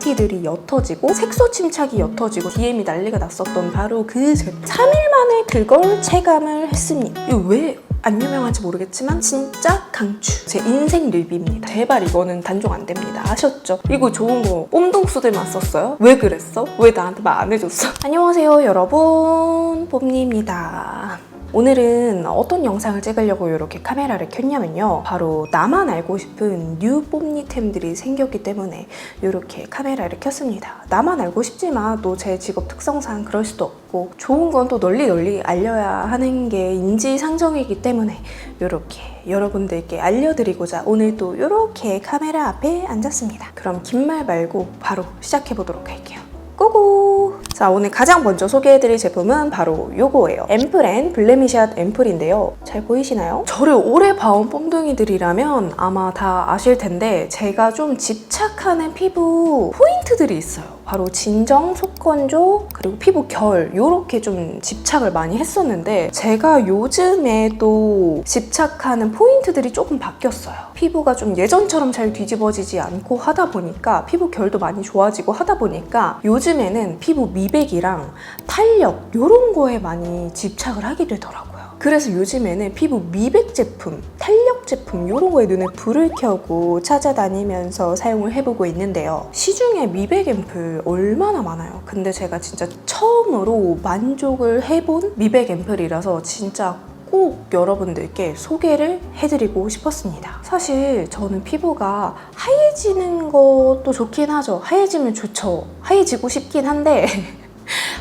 잡티들이 옅어지고 색소 침착이 옅어지고 DM이 난리가 났었던 바로 그 제품 3일 만에 그걸 체감을 했습니다. 이거 왜 안 유명한지 모르겠지만 진짜 강추. 제 인생 립입니다. 제발 이거는 단종 안 됩니다. 아셨죠? 이거 좋은 거 꼼동수들만 썼어요? 왜 그랬어? 왜 나한테 말 안 해줬어? 안녕하세요 여러분, 뽐니입니다. 오늘은 어떤 영상을 찍으려고 이렇게 카메라를 켰냐면요, 바로 나만 알고 싶은 뉴 뽐니템들이 생겼기 때문에 이렇게 카메라를 켰습니다. 나만 알고 싶지만 또 제 직업 특성상 그럴 수도 없고 좋은 건 또 널리 알려야 하는 게 인지상정이기 때문에 이렇게 여러분들께 알려드리고자 오늘 또 이렇게 카메라 앞에 앉았습니다. 그럼 긴 말 말고 바로 시작해보도록 할게요. 고고! 자, 오늘 가장 먼저 소개해드릴 제품은 바로 요거예요. 앰플 앤 블레미샷 앰플인데요. 잘 보이시나요? 저를 오래 봐온 뽐둥이들이라면 아마 다 아실 텐데 제가 좀 집착하는 피부 포인트들이 있어요. 바로 진정, 속건조, 그리고 피부 결, 요렇게 좀 집착을 많이 했었는데 제가 요즘에 또 집착하는 포인트들이 조금 바뀌었어요. 피부가 좀 예전처럼 잘 뒤집어지지 않고 하다 보니까 피부 결도 많이 좋아지고 하다 보니까 요즘에는 피부 미백이랑 탄력 요런 거에 많이 집착을 하게 되더라고요. 그래서 요즘에는 피부 미백 제품, 탄력 제품 이런 거에 눈에 불을 켜고 찾아다니면서 사용을 해보고 있는데요. 시중에 미백 앰플 얼마나 많아요. 근데 제가 진짜 처음으로 만족을 해본 미백 앰플이라서 진짜 꼭 여러분들께 소개를 해드리고 싶었습니다. 사실 저는 피부가 하얘지는 것도 좋긴 하죠. 하얘지면 좋죠. 하얘지고 싶긴 한데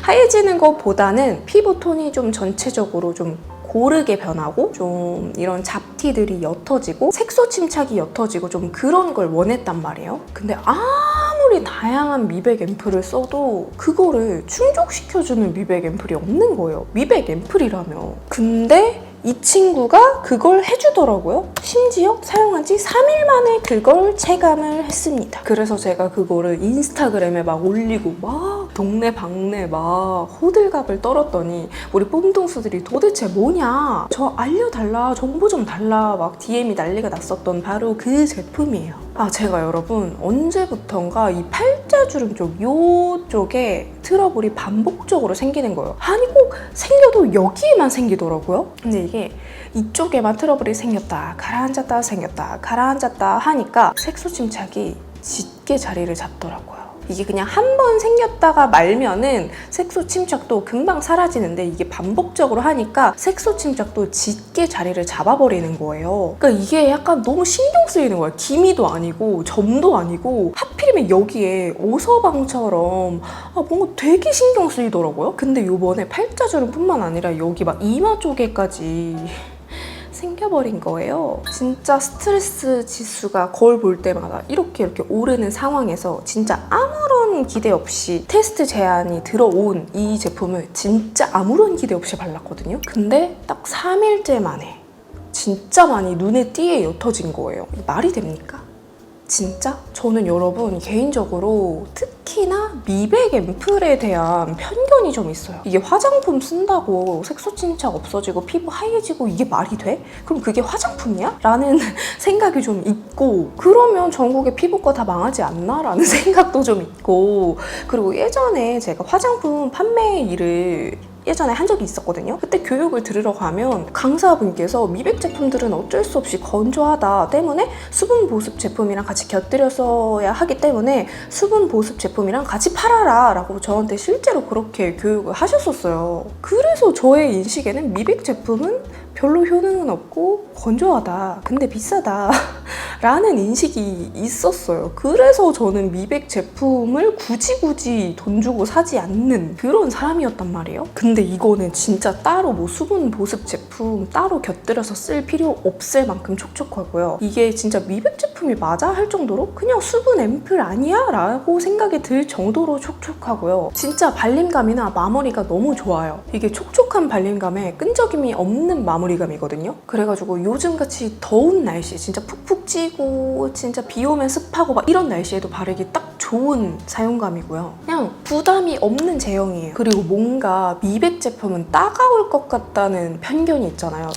하얘지는 것보다는 피부 톤이 좀 전체적으로 좀 고르게 변하고 좀 이런 잡티들이 옅어지고 색소 침착이 옅어지고 좀 그런 걸 원했단 말이에요. 근데 아무리 다양한 미백 앰플을 써도 그거를 충족시켜주는 미백 앰플이 없는 거예요. 미백 앰플이라며. 근데 이 친구가 그걸 해주더라고요. 심지어 사용한 지 3일 만에 그걸 체감을 했습니다. 그래서 제가 그거를 인스타그램에 막 올리고 막 동네 방네 막 호들갑을 떨었더니 우리 뽐동수들이 도대체 뭐냐, 저 알려달라, 정보 좀 달라 막 DM이 난리가 났었던 바로 그 제품이에요. 제가 여러분 언제부턴가 이 팔자주름 쪽 요쪽에 트러블이 반복적으로 생기는 거예요. 아니 꼭 생겨도 여기에만 생기더라고요. 근데 이게 이쪽에만 트러블이 생겼다 가라앉았다 생겼다 가라앉았다 하니까 색소 침착이 짙게 자리를 잡더라고요. 이게 그냥 한 번 생겼다가 말면은 색소 침착도 금방 사라지는데 이게 반복적으로 하니까 색소 침착도 짙게 자리를 잡아버리는 거예요. 그러니까 이게 약간 너무 신경 쓰이는 거야. 기미도 아니고 점도 아니고 하필이면 여기에 오서방처럼 뭔가 되게 신경 쓰이더라고요. 근데 요번에 팔자주름뿐만 아니라 여기 막 이마 쪽에까지 생겨버린 거예요. 진짜 스트레스 지수가 거울 볼 때마다 이렇게 오르는 상황에서 진짜 아무런 기대 없이 테스트 제안이 들어온 이 제품을 진짜 아무런 기대 없이 발랐거든요. 근데 딱 3일째 만에 진짜 많이 눈에 띄게 옅어진 거예요. 말이 됩니까? 진짜? 저는 여러분 개인적으로 특히나 미백 앰플에 대한 편견이 좀 있어요. 이게 화장품 쓴다고 색소 침착 없어지고 피부 하얘지고 이게 말이 돼? 그럼 그게 화장품이야? 라는 생각이 좀 있고, 그러면 전국의 피부과 다 망하지 않나? 라는 생각도 좀 있고, 그리고 예전에 제가 화장품 판매 일을 예전에 한 적이 있었거든요. 그때 교육을 들으러 가면 강사분께서 미백 제품들은 어쩔 수 없이 건조하다 때문에 수분 보습 제품이랑 같이 곁들여서야 하기 때문에 수분 보습 제품이랑 같이 팔아라 라고 저한테 실제로 그렇게 교육을 하셨었어요. 그래서 저의 인식에는 미백 제품은 별로 효능은 없고 건조하다, 근데 비싸다 라는 인식이 있었어요. 그래서 저는 미백 제품을 굳이 돈 주고 사지 않는 그런 사람이었단 말이에요. 근데 이거는 진짜 따로 뭐 수분 보습 제품 따로 곁들여서 쓸 필요 없을 만큼 촉촉하고요. 이게 진짜 미백 제품이 맞아 할 정도로 그냥 수분 앰플 아니야? 라고 생각이 들 정도로 촉촉하고요. 진짜 발림감이나 마무리가 너무 좋아요. 이게 촉촉한 발림감에 끈적임이 없는 마무리감이거든요. 그래가지고 요즘같이 더운 날씨 진짜 푹푹 찌고 진짜 비 오면 습하고 막 이런 날씨에도 바르기 딱 좋은 사용감이고요. 그냥 부담이 없는 제형이에요. 그리고 뭔가 미백 미백 제품은 따가울 것 같다는 편견이 있잖아요.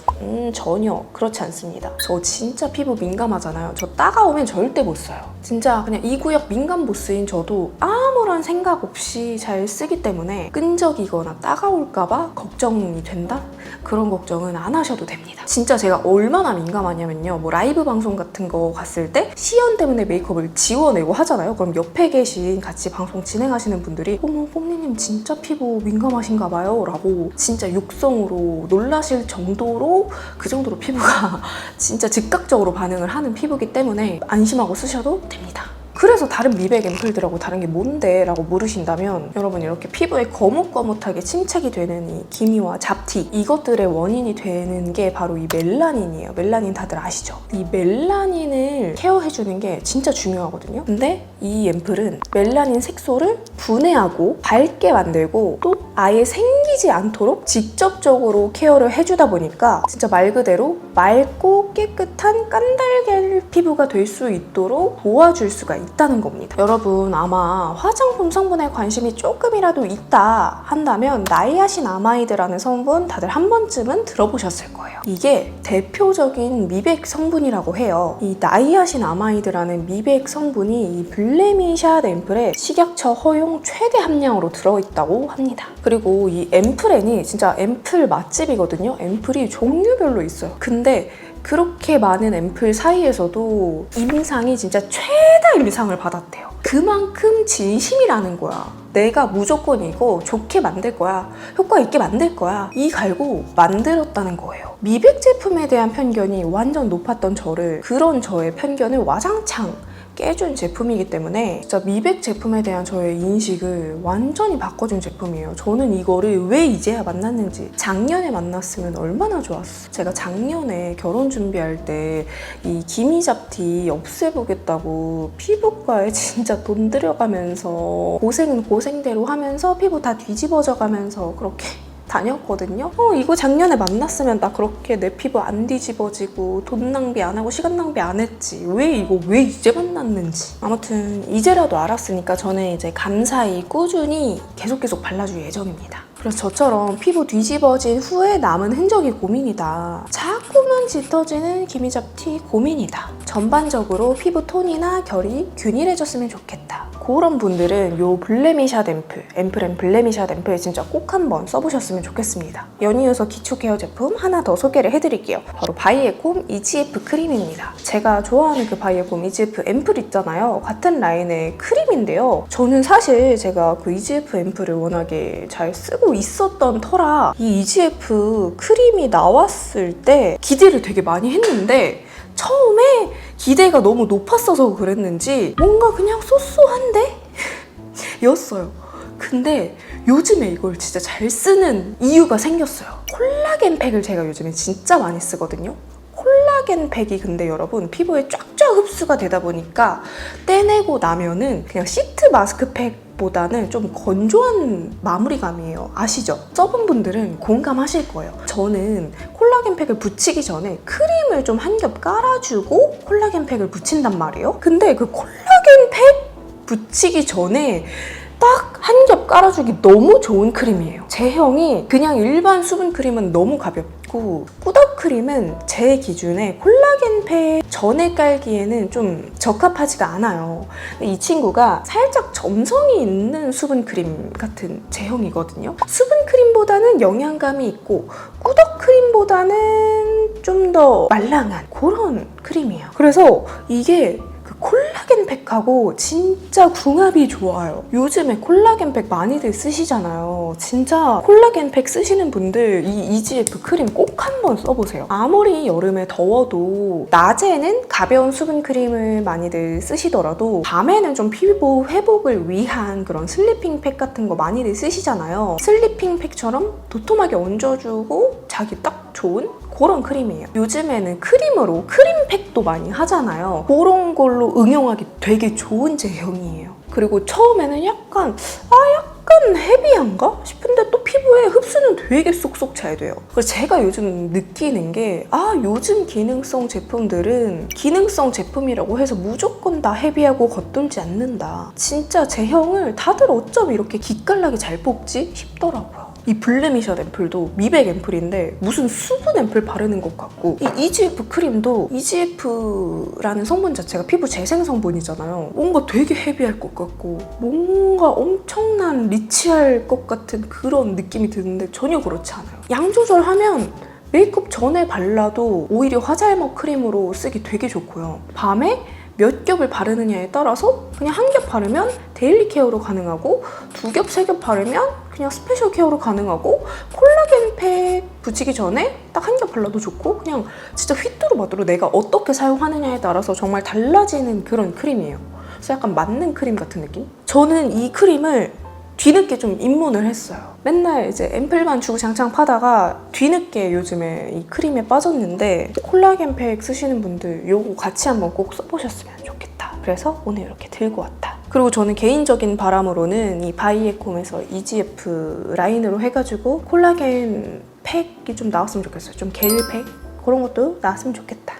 전혀 그렇지 않습니다. 저 진짜 피부 민감하잖아요. 저 따가우면 절대 못 써요. 진짜 그냥 이 구역 민감 보스인 저도 아무런 생각 없이 잘 쓰기 때문에 끈적이거나 따가울까봐 걱정이 된다? 그런 걱정은 안 하셔도 됩니다. 진짜 제가 얼마나 민감하냐면요. 뭐 라이브 방송 같은 거 갔을 때 시연 때문에 메이크업을 지워내고 하잖아요. 그럼 옆에 계신 같이 방송 진행하시는 분들이 어머 뽕니님 진짜 피부 민감하신가 봐요 라고 진짜 육성으로 놀라실 정도로 그 정도로 피부가 진짜 즉각적으로 반응을 하는 피부이기 때문에 안심하고 쓰셔도 됩니다. 그래서 다른 미백 앰플들하고 다른 게 뭔데? 라고 물으신다면 여러분 이렇게 피부에 거뭇거뭇하게 침착이 되는 이 기미와 잡티 이것들의 원인이 되는 게 바로 이 멜라닌이에요. 멜라닌 다들 아시죠? 이 멜라닌을 케어해주는 게 진짜 중요하거든요. 근데 이 앰플은 멜라닌 색소를 분해하고 밝게 만들고 또 아예 생기지 않도록 직접적으로 케어를 해주다 보니까 진짜 말 그대로 맑고 깨끗한 깐달걀 피부가 될 수 있도록 도와줄 수가 있다는 겁니다. 여러분 아마 화장품 성분에 관심이 조금이라도 있다 한다면 나이아신아마이드라는 성분 다들 한 번쯤은 들어보셨을 거예요. 이게 대표적인 미백 성분이라고 해요. 이 나이아신아마이드라는 미백 성분이 이 블레미샷 앰플에 식약처 허용 최대 함량으로 들어있다고 합니다. 그리고 이 앰플엔이 진짜 앰플 맛집이거든요. 앰플이 종류별로 있어요. 근데 그렇게 많은 앰플 사이에서도 임상이 진짜 최다 임상을 받았대요. 그만큼 진심이라는 거야. 내가 무조건 이거 좋게 만들 거야. 효과 있게 만들 거야. 이 갈고 만들었다는 거예요. 미백 제품에 대한 편견이 완전 높았던 저를 그런 저의 편견을 와장창 깨준 제품이기 때문에 진짜 미백 제품에 대한 저의 인식을 완전히 바꿔준 제품이에요. 저는 이거를 왜 이제야 만났는지 작년에 만났으면 얼마나 좋았어. 제가 작년에 결혼 준비할 때 이 기미 잡티 없애보겠다고 피부과에 진짜 돈 들여가면서 고생은 고생대로 하면서 피부 다 뒤집어져 가면서 그렇게 다녔거든요. 이거 작년에 만났으면 나 그렇게 내 피부 안 뒤집어지고 돈 낭비 안 하고 시간 낭비 안 했지. 왜 이제 만났는지. 아무튼 이제라도 알았으니까 저는 이제 감사히 꾸준히 계속 발라줄 예정입니다. 그래서 저처럼 피부 뒤집어진 후에 남은 흔적이 고민이다. 자꾸만 짙어지는 기미잡티 고민이다. 전반적으로 피부 톤이나 결이 균일해졌으면 좋겠다. 그런 분들은 요 블레미샷 앰플 블레미샷 앰플 진짜 꼭 한번 써보셨으면 좋겠습니다. 연이어서 기초 케어 제품 하나 더 소개를 해드릴게요. 바로 바이에콤 EGF 크림입니다. 제가 좋아하는 그 바이에콤 EGF 앰플 있잖아요. 같은 라인의 크림인데요. 저는 사실 제가 그 EGF 앰플을 워낙에 잘 쓰고 있었던 터라 이 EGF 크림이 나왔을 때 기대를 되게 많이 했는데 처음에 기대가 너무 높았어서 그랬는지 뭔가 그냥 쏘쏘한데? 였어요. 근데 요즘에 이걸 진짜 잘 쓰는 이유가 생겼어요. 콜라겐 팩을 제가 요즘에 진짜 많이 쓰거든요. 콜라겐 팩이 근데 여러분 피부에 쫙쫙 흡수가 되다 보니까 떼내고 나면은 그냥 시트 마스크팩 보다는 좀 건조한 마무리감이에요. 아시죠? 써본 분들은 공감하실 거예요. 저는 콜라겐 팩을 붙이기 전에 크림을 좀 한 겹 깔아주고 콜라겐 팩을 붙인단 말이에요. 근데 그 콜라겐 팩 붙이기 전에 딱 한 겹 깔아주기 너무 좋은 크림이에요. 제형이 그냥 일반 수분 크림은 너무 가볍고 꾸덕 크림은 제 기준에 콜라겐 팩 전에 깔기에는 좀 적합하지가 않아요. 이 친구가 살짝 점성이 있는 수분 크림 같은 제형이거든요. 수분 크림보다는 영양감이 있고 꾸덕 크림보다는 좀 더 말랑한 그런 크림이에요. 그래서 이게 콜라겐 팩하고 진짜 궁합이 좋아요. 요즘에 콜라겐 팩 많이들 쓰시잖아요. 진짜 콜라겐 팩 쓰시는 분들 이 EGF 크림 꼭 한번 써보세요. 아무리 여름에 더워도 낮에는 가벼운 수분 크림을 많이들 쓰시더라도 밤에는 좀 피부 회복을 위한 그런 슬리핑 팩 같은 거 많이들 쓰시잖아요. 슬리핑 팩처럼 도톰하게 얹어주고 자기 딱 좋은 그런 크림이에요. 요즘에는 크림으로 크림팩도 많이 하잖아요. 그런 걸로 응용하기 되게 좋은 제형이에요. 그리고 처음에는 약간 헤비한가? 싶은데 또 피부에 흡수는 되게 쏙쏙 잘 돼요. 그래서 제가 요즘 느끼는 게 요즘 기능성 제품들은 기능성 제품이라고 해서 무조건 다 헤비하고 겉돌지 않는다. 진짜 제형을 다들 어쩜 이렇게 기깔나게 잘 뽑지? 싶더라고요. 이 블레미셔 앰플도 미백 앰플인데 무슨 수분 앰플 바르는 것 같고, 이 EGF 크림도 EGF라는 성분 자체가 피부 재생 성분이잖아요. 뭔가 되게 헤비할 것 같고 뭔가 엄청난 리치할 것 같은 그런 느낌이 드는데 전혀 그렇지 않아요. 양 조절하면 메이크업 전에 발라도 오히려 화잘먹 크림으로 쓰기 되게 좋고요. 밤에 몇 겹을 바르느냐에 따라서 그냥 한 겹 바르면 데일리 케어로 가능하고, 두 겹, 세 겹 바르면 그냥 스페셜 케어로 가능하고, 콜라겐 팩 붙이기 전에 딱 한 겹 발라도 좋고, 그냥 진짜 휘뚜루마뚜루 내가 어떻게 사용하느냐에 따라서 정말 달라지는 그런 크림이에요. 그래서 약간 맞는 크림 같은 느낌? 저는 이 크림을 뒤늦게 좀 입문을 했어요. 맨날 이제 앰플만 주구장창 파다가 뒤늦게 요즘에 이 크림에 빠졌는데, 콜라겐 팩 쓰시는 분들 요거 같이 한번 꼭 써보셨으면 좋겠다. 그래서 오늘 이렇게 들고 왔다. 그리고 저는 개인적인 바람으로는 이 바이에콤에서 EGF 라인으로 해가지고 콜라겐 팩이 좀 나왔으면 좋겠어요. 좀 겔 팩? 그런 것도 나왔으면 좋겠다.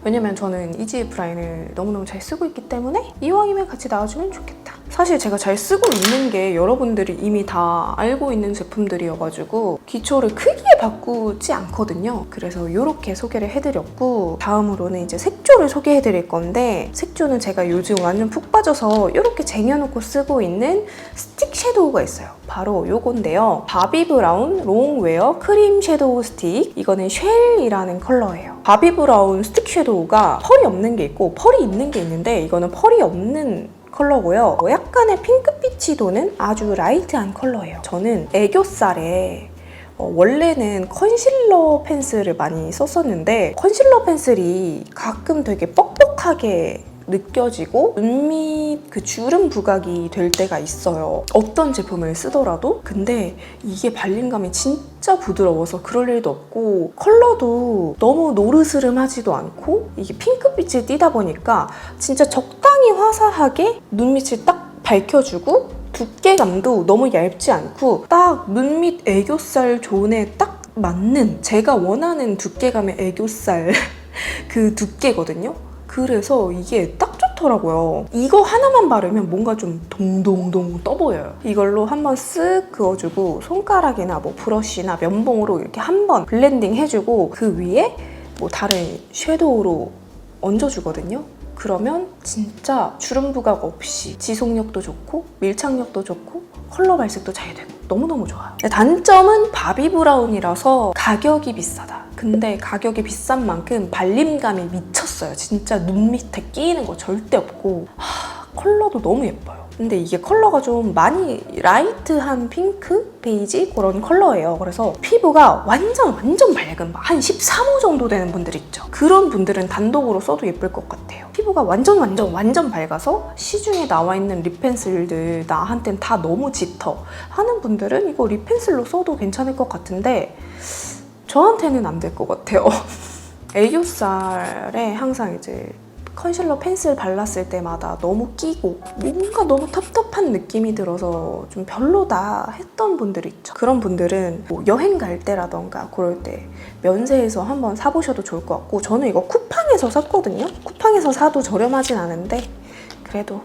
왜냐면 저는 EGF 라인을 너무너무 잘 쓰고 있기 때문에 이왕이면 같이 나와주면 좋겠다. 사실 제가 잘 쓰고 있는 게 여러분들이 이미 다 알고 있는 제품들이어가지고 기초를 크게 바꾸지 않거든요. 그래서 이렇게 소개를 해드렸고, 다음으로는 이제 색조를 소개해드릴 건데, 색조는 제가 요즘 완전 푹 빠져서 이렇게 쟁여놓고 쓰고 있는 스틱 섀도우가 있어요. 바로 요건데요. 바비브라운 롱웨어 크림 섀도우 스틱. 이거는 쉘이라는 컬러예요. 바비브라운 스틱 섀도우가 펄이 없는 게 있고 펄이 있는 게 있는데, 이거는 펄이 없는 컬러고요. 약간의 핑크빛이 도는 아주 라이트한 컬러예요. 저는 애교살에 원래는 컨실러 펜슬을 많이 썼었는데, 컨실러 펜슬이 가끔 되게 뻑뻑하게 느껴지고 눈밑 그 주름 부각이 될 때가 있어요. 어떤 제품을 쓰더라도. 근데 이게 발림감이 진짜 부드러워서 그럴 일도 없고, 컬러도 너무 노르스름하지도 않고, 이게 핑크빛을 띠다 보니까 진짜 적당히 화사하게 눈밑을 딱 밝혀주고, 두께감도 너무 얇지 않고 딱 눈밑 애교살 존에 딱 맞는 제가 원하는 두께감의 애교살 그 두께거든요. 그래서 이게 딱 좋더라고요. 이거 하나만 바르면 뭔가 좀 동동동 떠 보여요. 이걸로 한번 쓱 그어주고 손가락이나 뭐 브러쉬나 면봉으로 이렇게 한번 블렌딩 해주고, 그 위에 뭐 다른 섀도우로 얹어주거든요. 그러면 진짜 주름 부각 없이 지속력도 좋고 밀착력도 좋고 컬러 발색도 잘 되고 너무너무 좋아요. 단점은 바비브라운이라서 가격이 비싸다. 근데 가격이 비싼 만큼 발림감이 미쳤어요. 진짜 눈 밑에 끼이는 거 절대 없고, 컬러도 너무 예뻐요. 근데 이게 컬러가 좀 많이 라이트한 핑크? 베이지? 그런 컬러예요. 그래서 피부가 완전 밝은 한 13호 정도 되는 분들 있죠. 그런 분들은 단독으로 써도 예쁠 것 같아요. 피부가 완전 밝아서 시중에 나와 있는 립 펜슬들 나한텐 다 너무 짙어 하는 분들은 이거 립 펜슬로 써도 괜찮을 것 같은데, 저한테는 안 될 것 같아요. 애교살에 항상 이제 컨실러 펜슬 발랐을 때마다 너무 끼고 뭔가 너무 텁텁한 느낌이 들어서 좀 별로다 했던 분들이 있죠. 그런 분들은 뭐 여행 갈 때라던가 그럴 때 면세에서 한번 사보셔도 좋을 것 같고, 저는 이거 쿠팡에서 샀거든요. 쿠팡에서 사도 저렴하진 않은데 그래도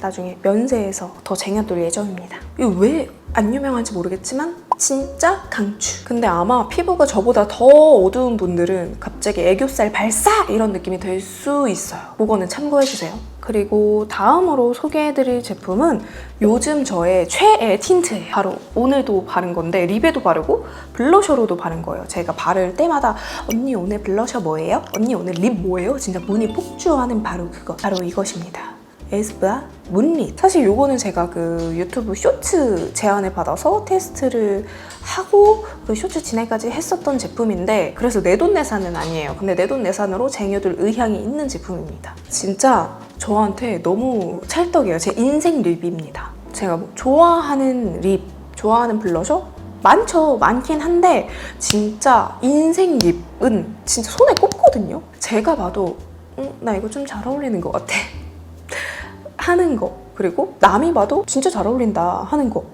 나중에 면세에서 더 쟁여둘 예정입니다. 이거 왜 안 유명한지 모르겠지만 진짜 강추. 근데 아마 피부가 저보다 더 어두운 분들은 갑자기 애교살 발사! 이런 느낌이 들 수 있어요. 그거는 참고해주세요. 그리고 다음으로 소개해드릴 제품은 요즘 저의 최애 틴트예요. 바로 오늘도 바른 건데 립에도 바르고 블러셔로도 바른 거예요. 제가 바를 때마다 언니 오늘 블러셔 뭐예요? 언니 오늘 립 뭐예요? 진짜 문이 폭주하는 바로 그거. 바로 이것입니다. 에스쁘아 문립. 사실 요거는 제가 그 유튜브 쇼츠 제안을 받아서 테스트를 하고 그 쇼츠 진행까지 했었던 제품인데, 그래서 내돈내산은 아니에요. 근데 내돈내산으로 쟁여둘 의향이 있는 제품입니다. 진짜 저한테 너무 찰떡이에요. 제 인생 립입니다. 제가 뭐 좋아하는 립, 좋아하는 블러셔? 많긴 한데 진짜 인생 립은 진짜 손에 꼽거든요. 제가 봐도 나 이거 좀 잘 어울리는 것 같아 하는 거, 그리고 남이 봐도 진짜 잘 어울린다 하는 거,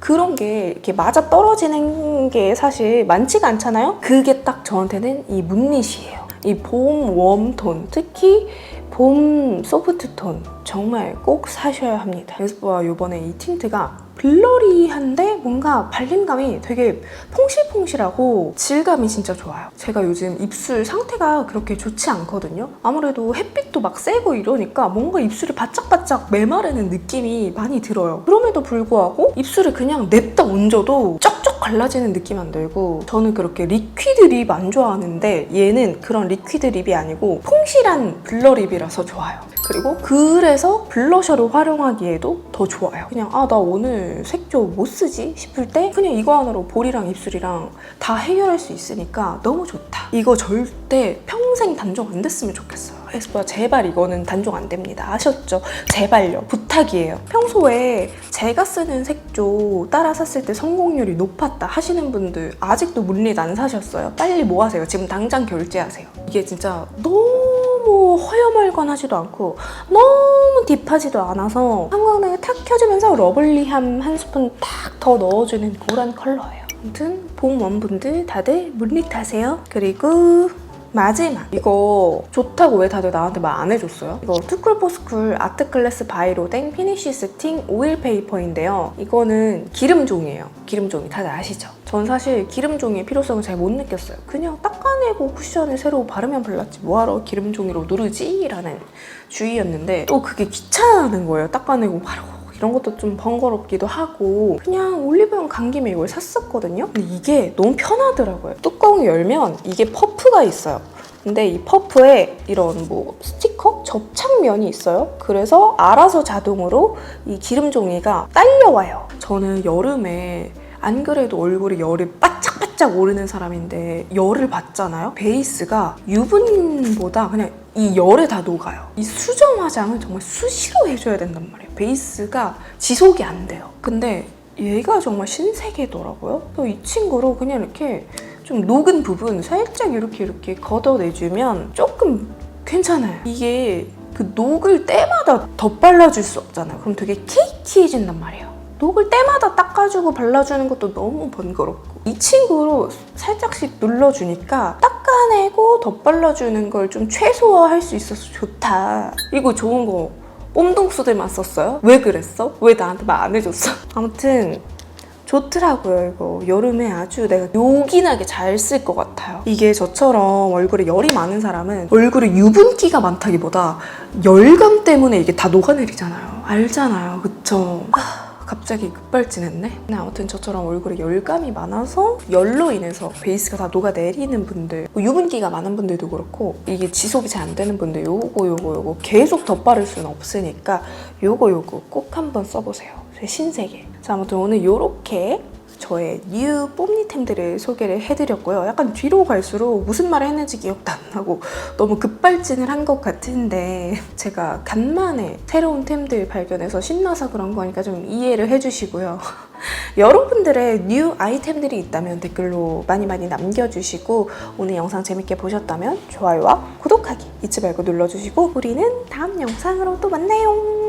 그런 게 이렇게 맞아 떨어지는 게 사실 많지가 않잖아요. 그게 딱 저한테는 이 문릿이에요. 이 봄 웜톤, 특히 봄 소프트톤 정말 꼭 사셔야 합니다. 에스쁘아 이번에 이 틴트가 블러리한데 뭔가 발림감이 되게 퐁실퐁실하고 질감이 진짜 좋아요. 제가 요즘 입술 상태가 그렇게 좋지 않거든요. 아무래도 햇빛도 막 세고 이러니까 뭔가 입술이 바짝바짝 메마르는 느낌이 많이 들어요. 그럼에도 불구하고 입술을 그냥 냅다 얹어도 쩍쩍 갈라지는 느낌 안 들고, 저는 그렇게 리퀴드 립 안 좋아하는데 얘는 그런 리퀴드 립이 아니고 퐁실한 블러 립이라서 좋아요. 그리고 그래서 블러셔로 활용하기에도 더 좋아요. 그냥 나 오늘 색조 못 쓰지 싶을 때 그냥 이거 하나로 볼이랑 입술이랑 다 해결할 수 있으니까 너무 좋다. 이거 절대 평생 단종 안 됐으면 좋겠어요. 에스쁘아 제발 이거는 단종 안 됩니다. 아셨죠? 제발요. 부탁이에요. 평소에 제가 쓰는 색조 따라 샀을 때 성공률이 높았다 하시는 분들 아직도 문릿 안 사셨어요? 빨리 뭐 하세요? 지금 당장 결제하세요. 이게 진짜 너무 허여멀건하지도 않고 너무 딥하지도 않아서 형광등을 탁 켜주면서 러블리함 한 스푼 탁 더 넣어주는 그런 컬러예요. 아무튼 봄 웜분들 다들 문릿 하세요. 그리고 마지막, 이거 좋다고 왜 다들 나한테 말 안 해줬어요? 이거 투쿨포스쿨 아트클래스 바이로 땡 피니쉬 스팅 오일 페이퍼인데요. 이거는 기름종이에요. 기름종이 다들 아시죠? 전 사실 기름종이의 필요성을 잘 못 느꼈어요. 그냥 닦아내고 쿠션을 새로 바르면 발랐지 뭐하러 기름종이로 누르지? 라는 주의였는데 또 그게 귀찮은 거예요. 닦아내고 바르고 이런 것도 좀 번거롭기도 하고 그냥 올리브영 간 김에 이걸 샀었거든요. 근데 이게 너무 편하더라고요. 뚜껑을 열면 이게 퍼프가 있어요. 근데 이 퍼프에 이런 뭐 스티커? 접착면이 있어요. 그래서 알아서 자동으로 이 기름 종이가 딸려와요. 저는 여름에 안 그래도 얼굴에 열이 바짝바짝 오르는 사람인데 열을 받잖아요. 베이스가 유분보다 그냥 이 열에 다 녹아요. 이 수정 화장을 정말 수시로 해줘야 된단 말이에요. 베이스가 지속이 안 돼요. 근데 얘가 정말 신세계더라고요. 또 이 친구로 그냥 이렇게 좀 녹은 부분 살짝 이렇게 걷어내주면 조금 괜찮아요. 이게 그 녹을 때마다 덧발라줄 수 없잖아요. 그럼 되게 케이키해진단 말이에요. 녹을 때마다 닦아주고 발라주는 것도 너무 번거롭고 이 친구로 살짝씩 눌러주니까 닦아내고 덧발라주는 걸 좀 최소화할 수 있어서 좋다. 이거 좋은 거 꼼동수들만 썼어요? 왜 그랬어? 왜 나한테 말 안 해줬어? 아무튼 좋더라고요. 이거 여름에 아주 내가 요긴하게 잘 쓸 것 같아요. 이게 저처럼 얼굴에 열이 많은 사람은 얼굴에 유분기가 많다기보다 열감 때문에 이게 다 녹아내리잖아요. 알잖아요. 그쵸? 갑자기 급발진했네? 근데 아무튼 저처럼 얼굴에 열감이 많아서 열로 인해서 베이스가 다 녹아내리는 분들, 유분기가 많은 분들도 그렇고 이게 지속이 잘 안 되는 분들 요거 계속 덧바를 수는 없으니까 요거 꼭 한번 써보세요. 제 신세계. 자, 아무튼 오늘 요렇게 저의 뉴 뽐니템들을 소개를 해드렸고요. 약간 뒤로 갈수록 무슨 말을 했는지 기억도 안 나고 너무 급발진을 한 것 같은데 제가 간만에 새로운 템들 발견해서 신나서 그런 거니까 좀 이해를 해주시고요. 여러분들의 뉴 아이템들이 있다면 댓글로 많이 남겨주시고 오늘 영상 재밌게 보셨다면 좋아요와 구독하기 잊지 말고 눌러주시고 우리는 다음 영상으로 또 만나요.